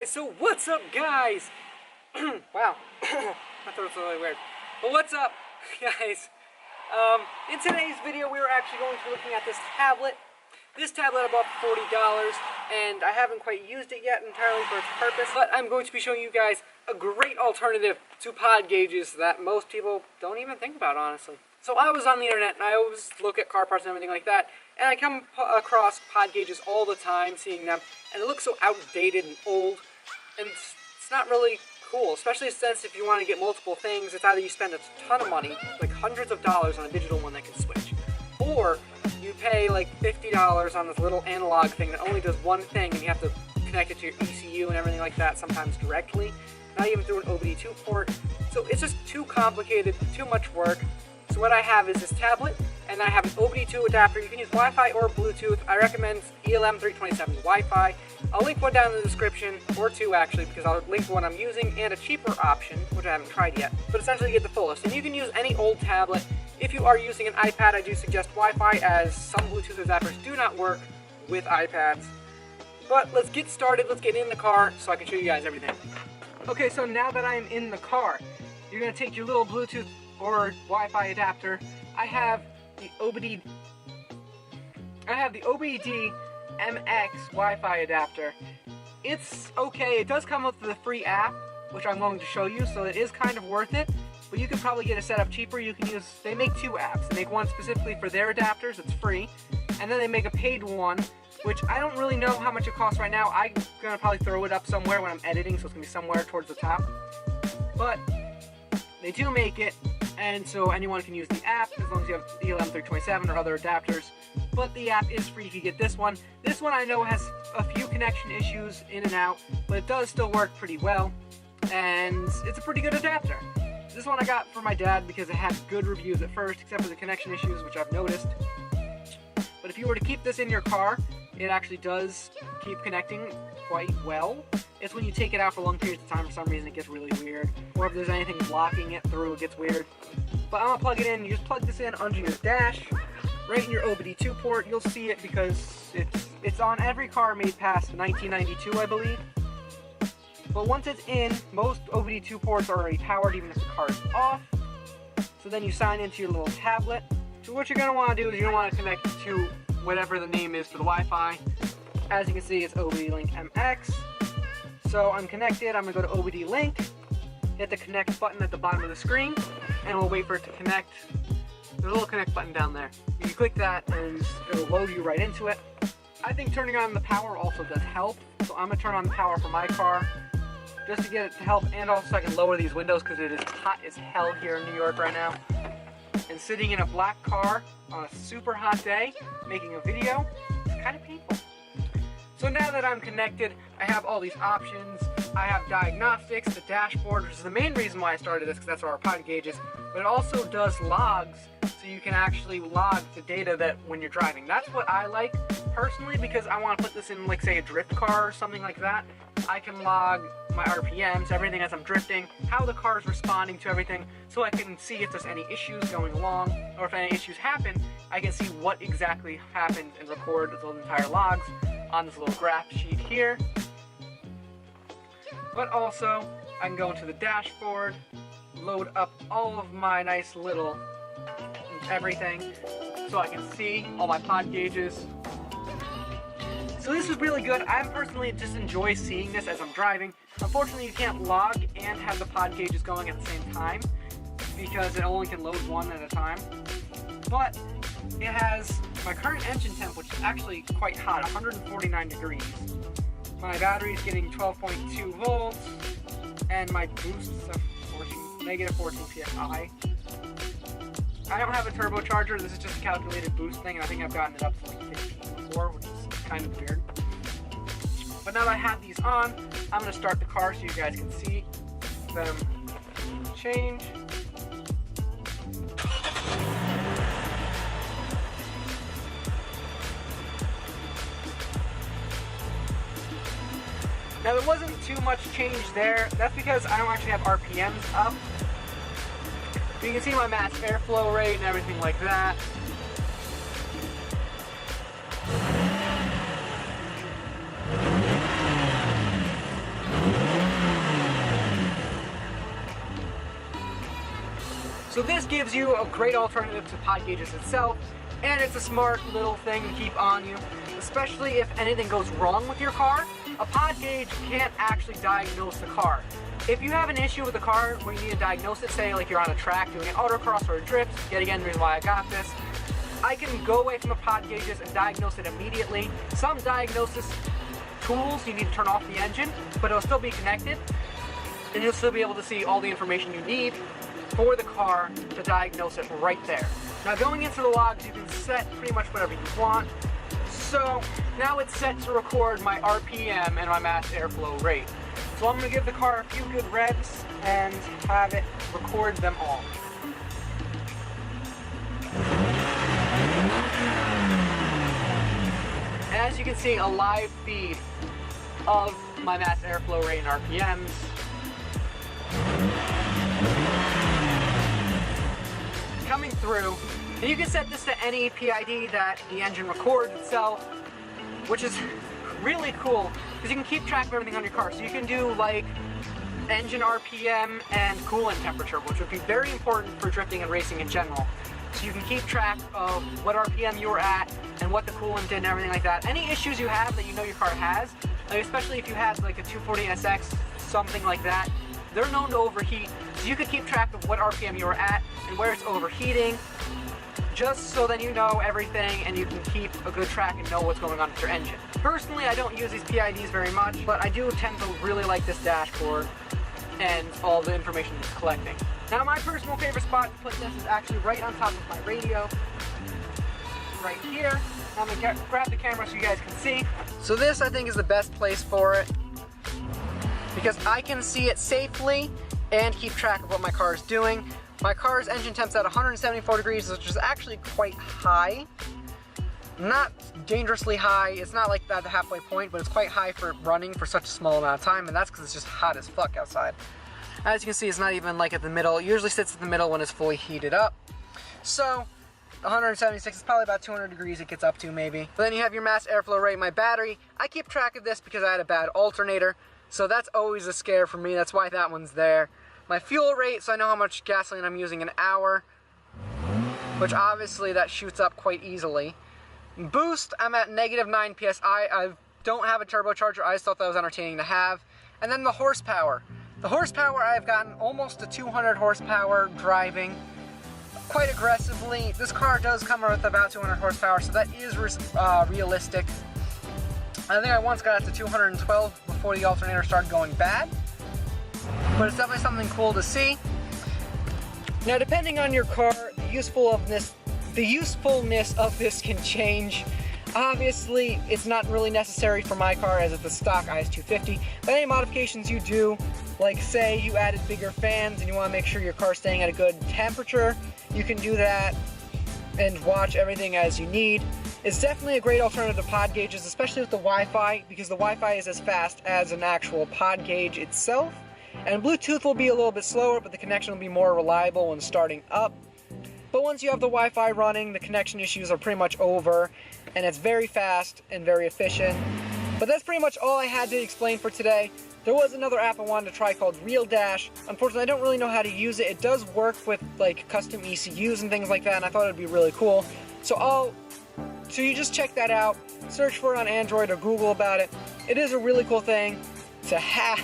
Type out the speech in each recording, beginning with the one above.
So what's up, guys? Wow, my throat's really weird. But what's up, guys? In today's video, we were actually going to be looking at this tablet. This tablet I bought for $40, and I haven't quite used it yet entirely for its purpose. But I'm going to be showing you guys a great alternative to pod gauges that most people don't even think about, honestly. So I was on the internet, and I always look at car parts and everything like that, and I come across pod gauges all the time, seeing them, and it looks so outdated and old. And it's not really cool, especially since if you want to get multiple things, it's either you spend a ton of money, like hundreds of dollars on a digital one that can switch, or you pay like $50 on this little analog thing that only does one thing, and you have to connect it to your ECU and everything like that, sometimes directly, not even through an OBD2 port. So it's just too complicated, too much work. So what I have is this tablet, and I have an OBD2 adapter. You can use Wi-Fi or Bluetooth. I recommend ELM327 Wi-Fi. I'll link one down in the description, or two actually, because I'll link the one I'm using and a cheaper option, which I haven't tried yet. But essentially you get the fullest. And you can use any old tablet. If you are using an iPad, I do suggest Wi-Fi, as some Bluetooth adapters do not work with iPads. But let's get started. Let's get in the car so I can show you guys everything. Okay, so now that I am in the car, you're going to take your little Bluetooth or Wi-Fi adapter. I have the OBD MX Wi-Fi adapter. It's okay. It does come with the free app, which I'm going to show you, so it is kind of worth it. But you can probably get a setup cheaper. You can use, they make two apps. They make one specifically for their adapters, it's free, and then they make a paid one, which I don't really know how much it costs right now. I'm gonna probably throw it up somewhere when I'm editing, so it's gonna be somewhere towards the top. But they do make it, and so anyone can use the app as long as you have ELM327 or other adapters. But the app is free if you get this one. This one I know has a few connection issues in and out, but it does still work pretty well, and it's a pretty good adapter. This one I got for my dad because it had good reviews at first, except for the connection issues, which I've noticed. But if you were to keep this in your car, it actually does keep connecting quite well. It's when you take it out for long periods of time, for some reason it gets really weird. Or if there's anything blocking it through, it gets weird. But I'm gonna plug it in. You just plug this in under your dash, right in your OBD2 port. You'll see it because it's on every car made past 1992, I believe. But once it's in, most OBD2 ports are already powered, even if the car is off. So then you sign into your little tablet. So what you're gonna wanna do is you're gonna wanna connect to whatever the name is for the Wi-Fi. As you can see, it's ObdLink MX. So I'm connected. I'm gonna go to ObdLink, hit the connect button at the bottom of the screen, and we'll wait for it to connect. There's a little connect button down there. You click that and it'll load you right into it. I think turning on the power also does help. So I'm gonna turn on the power for my car just to get it to help, and also I can lower these windows because it is hot as hell here in New York right now. And sitting in a black car on a super hot day, making a video, it's kind of painful. So now that I'm connected, I have all these options. I have diagnostics, the dashboard, which is the main reason why I started this, because that's where our pod gauge is. But it also does logs, so you can actually log the data that when you're driving. That's what I like personally, because I want to put this in, like, say, a drift car or something like that. I can log my RPMs, everything as I'm drifting, how the car is responding to everything, so I can see if there's any issues going along, or if any issues happen, I can see what exactly happened and record those entire logs on this little graph sheet here. But also, I can go into the dashboard, load up all of my nice little everything, so I can see all my pod gauges. So this is really good. I personally just enjoy seeing this as I'm driving. Unfortunately, you can't log and have the pod gauges going at the same time because it only can load one at a time. But it has my current engine temp, which is actually quite hot, 149 degrees. My battery is getting 12.2 volts, and my boost is negative 14 psi. I don't have a turbocharger. This is just a calculated boost thing, and I think I've gotten it up to like 15 before, which is kind of weird. But now that I have these on, I'm going to start the car so you guys can see them change. Now there wasn't too much change there. That's because I don't actually have RPMs up. But you can see my max airflow rate and everything like that. So this gives you a great alternative to pod gauges itself, and it's a smart little thing to keep on you, especially if anything goes wrong with your car. A pod gauge can't actually diagnose the car. If you have an issue with the car where you need to diagnose it, say like you're on a track doing an autocross or a drift, yet again the reason why I got this, I can go away from the pod gauges and diagnose it immediately. Some diagnosis tools, you need to turn off the engine, but it'll still be connected, and you'll still be able to see all the information you need for the car to diagnose it right there. Now going into the logs, you can set pretty much whatever you want. So now it's set to record my RPM and my mass airflow rate. So I'm going to give the car a few good revs and have it record them all. As you can see, a live feed of my mass airflow rate and RPMs. Coming through, and you can set this to any PID that the engine records itself, which is really cool because you can keep track of everything on your car. So you can do like engine RPM and coolant temperature, which would be very important for drifting and racing in general. So you can keep track of what RPM you were at and what the coolant did and everything like that. Any issues you have that you know your car has, like especially if you had like a 240 SX, something like that, they're known to overheat. So you can keep track of what RPM you were at and where it's overheating, just so then you know everything and you can keep a good track and know what's going on with your engine. Personally, I don't use these PIDs very much, but I do tend to really like this dashboard and all the information it's collecting. Now my personal favorite spot to put this is actually right on top of my radio, right here. I'm gonna grab the camera so you guys can see. So this I think is the best place for it because I can see it safely and keep track of what my car is doing. My car's engine temp's at 174 degrees, which is actually quite high. Not dangerously high, it's not like at the halfway point, but it's quite high for running for such a small amount of time, and that's because it's just hot as fuck outside. As you can see, it's not even like at the middle. It usually sits at the middle when it's fully heated up. So 176 is probably about 200 degrees it gets up to maybe. But then you have your mass airflow rate. My battery, I keep track of this because I had a bad alternator, so that's always a scare for me. That's why that one's there. My fuel rate, so I know how much gasoline I'm using an hour, which obviously that shoots up quite easily. Boost, I'm at -9 PSI. I don't have a turbocharger. I just thought that was entertaining to have. And then the horsepower. The horsepower, I've gotten almost to 200 horsepower driving quite aggressively. This car does come with about 200 horsepower, so that is realistic. I think I once got it to 212 before the alternator started going bad, but it's definitely something cool to see. Now, depending on your car, the usefulness of this can change. Obviously, it's not really necessary for my car as it's a stock IS250, but any modifications you do, like say you added bigger fans and you want to make sure your car's staying at a good temperature, you can do that and watch everything as you need. It's definitely a great alternative to pod gauges, especially with the Wi-Fi, because the Wi-Fi is as fast as an actual pod gauge itself. And Bluetooth will be a little bit slower, but the connection will be more reliable when starting up. But once you have the Wi-Fi running, the connection issues are pretty much over, and it's very fast and very efficient. But that's pretty much all I had to explain for today. There was another app I wanted to try called RealDash. Unfortunately, I don't really know how to use it. It does work with like custom ECUs and things like that, and I thought it'd be really cool. So you just check that out, search for it on Android or Google about it. It is a really cool thing to have,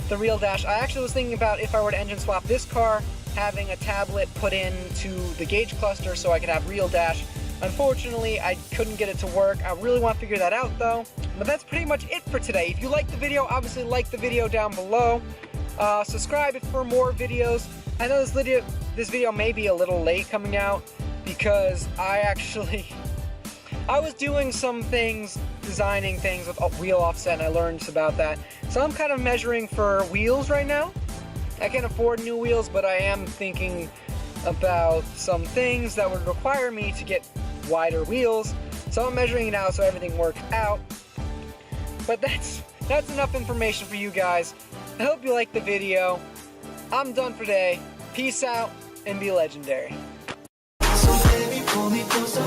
the RealDash. I actually was thinking about if I were to engine swap this car, having a tablet put into the gauge cluster so I could have RealDash. Unfortunately, I couldn't get it to work. I really want to figure that out though. But that's pretty much it for today. If you liked the video, obviously like the video down below. Subscribe for more videos. I know this video may be a little late coming out because I was doing some things, designing things with wheel offset, and I learned about that. So I'm kind of measuring for wheels right now. I can't afford new wheels, but I am thinking about some things that would require me to get wider wheels. So I'm measuring it out so everything works out. But that's enough information for you guys. I hope you liked the video. I'm done for today. Peace out and be legendary. So baby, pull me closer.